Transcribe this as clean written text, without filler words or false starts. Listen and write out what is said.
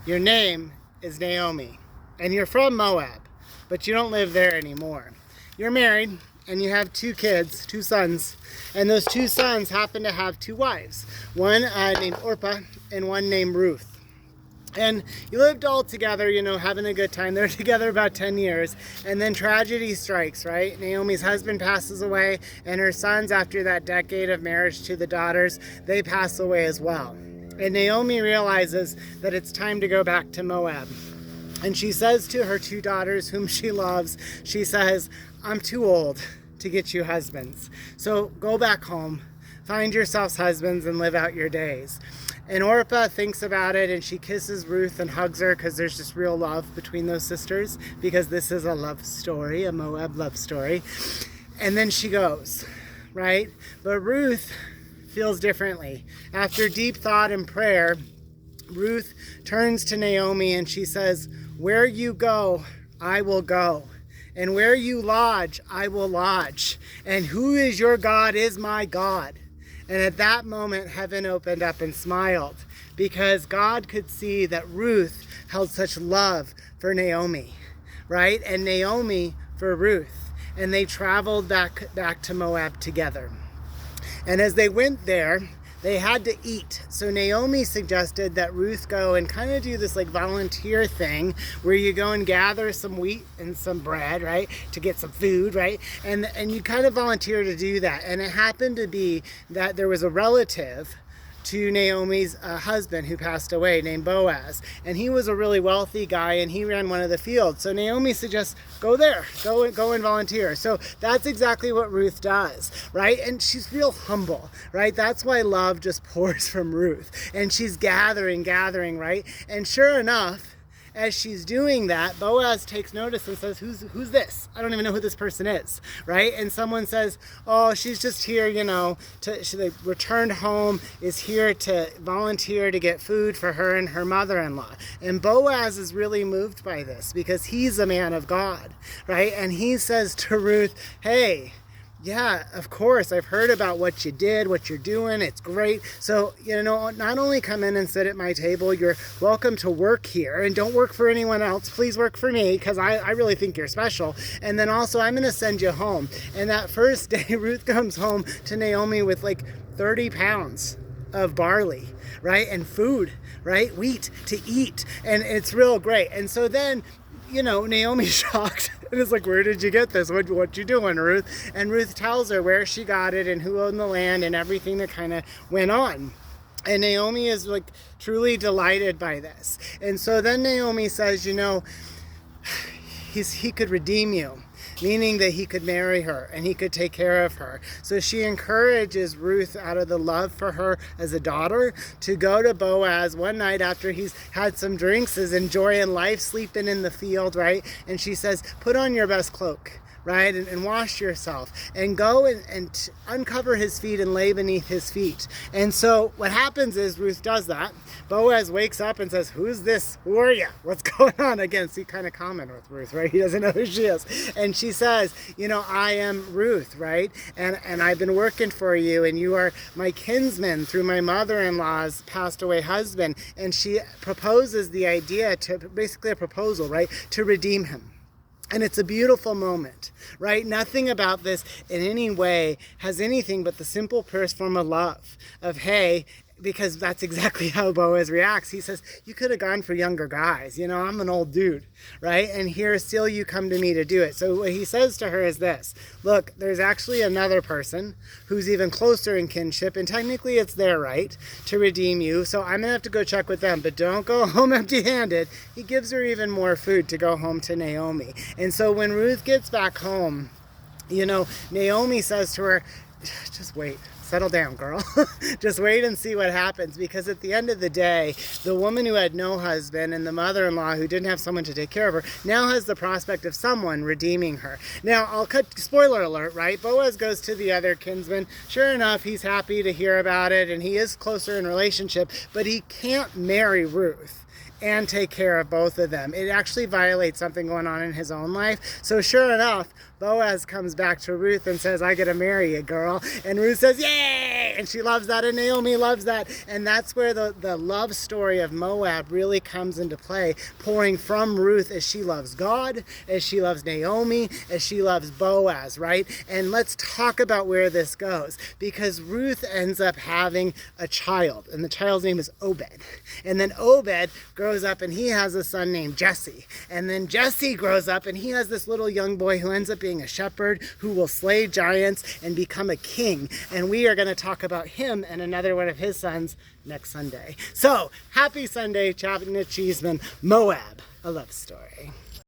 Your name is Naomi, and you're from Moab, but you don't live there anymore. You're married, and you have 2 kids, 2 sons, and those 2 sons happen to have 2 wives, one named Orpah and one named Ruth. And you lived all together, having a good time. They're together about 10 years. And then tragedy strikes, right? Naomi's husband passes away, and her sons, after that decade of marriage to the daughters, they pass away as well. And Naomi realizes that it's time to go back to Moab. And she says to her 2 daughters, whom she loves, she says, I'm too old to get you husbands. So go back home, find yourselves husbands, and live out your days. And Orpah thinks about it, and she kisses Ruth and hugs her because there's just real love between those sisters, because this is a love story, a Moab love story. And then she goes, right? But Ruth feels differently. After deep thought and prayer, Ruth turns to Naomi and she says, where you go, I will go. And where you lodge, I will lodge. And who is your God is my God. And at that moment, heaven opened up and smiled, because God could see that Ruth held such love for Naomi, right? And Naomi for Ruth. And they traveled back to Moab together. And as they went there, they had to eat. So Naomi suggested that Ruth go and kind of do this like volunteer thing where you go and gather some wheat and some bread, right, to get some food, right? And you kind of volunteer to do that. And it happened to be that there was a relative to Naomi's husband who passed away named Boaz. And he was a really wealthy guy, and he ran one of the fields. So Naomi suggests, go there, go and volunteer. So that's exactly what Ruth does, right? And she's real humble, right? That's why love just pours from Ruth. And she's gathering, right? And sure enough, as she's doing that, Boaz takes notice and says, who's this? I don't even know who this person is, right? And someone says, oh, she's just here, she returned home, is here to volunteer to get food for her and her mother-in-law. And Boaz is really moved by this because he's a man of God, right? And he says to Ruth, hey, yeah, of course, I've heard about what you did, what you're doing. It's great. So, not only come in and sit at my table, you're welcome to work here. And don't work for anyone else. Please work for me, because I really think you're special. And then also, I'm going to send you home. And that first day, Ruth comes home to Naomi with like 30 pounds of barley, right? And food, right? Wheat to eat. And it's real great. And so then, Naomi's shocked. And it's like, where did you get this? What you doing, Ruth? And Ruth tells her where she got it and who owned the land and everything that kind of went on. And Naomi is like truly delighted by this. And so then Naomi says, he could redeem you, meaning that he could marry her and he could take care of her. So she encourages Ruth, out of the love for her as a daughter, to go to Boaz one night after he's had some drinks, is enjoying life, sleeping in the field, right? And she says, put on your best cloak, right? And wash yourself and go and uncover his feet and lay beneath his feet. And so what happens is Ruth does that. Boaz wakes up and says, who's this? Who are you? What's going on? Again, see, kind of common with Ruth, right? He doesn't know who she is. And she says, I am Ruth, right? And I've been working for you, and you are my kinsman through my mother-in-law's passed away husband. And she proposes the idea basically a proposal, right? To redeem him. And it's a beautiful moment, right? Nothing about this in any way has anything but the simple purest form of love of, hey, because that's exactly how Boaz reacts. He says, you could have gone for younger guys. I'm an old dude, right? And here still you come to me to do it. So what he says to her is this: look, there's actually another person who's even closer in kinship, and technically it's their right to redeem you. So I'm going to have to go check with them, but don't go home empty-handed. He gives her even more food to go home to Naomi. And so when Ruth gets back home, Naomi says to her, just wait. Settle down, girl. Just wait and see what happens, because at the end of the day, the woman who had no husband and the mother-in-law who didn't have someone to take care of her now has the prospect of someone redeeming her. Now, I'll cut, spoiler alert, right? Boaz goes to the other kinsman. Sure enough, he's happy to hear about it, and he is closer in relationship, but he can't marry Ruth. and take care of both of them. It actually violates something going on in his own life. So sure enough, Boaz comes back to Ruth and says, I get to marry a girl. And Ruth says, yay! And she loves that, and Naomi loves that. And that's where the love story of Moab really comes into play, pouring from Ruth as she loves God, as she loves Naomi, as she loves Boaz, right? And let's talk about where this goes, because Ruth ends up having a child, and the child's name is Obed. And then Obed grows up and he has a son named Jesse. And then Jesse grows up and he has this little young boy who ends up being a shepherd who will slay giants and become a king. And we are going to talk about him and another one of his sons next Sunday. So happy Sunday, chatting to Cheesman. Moab, a love story.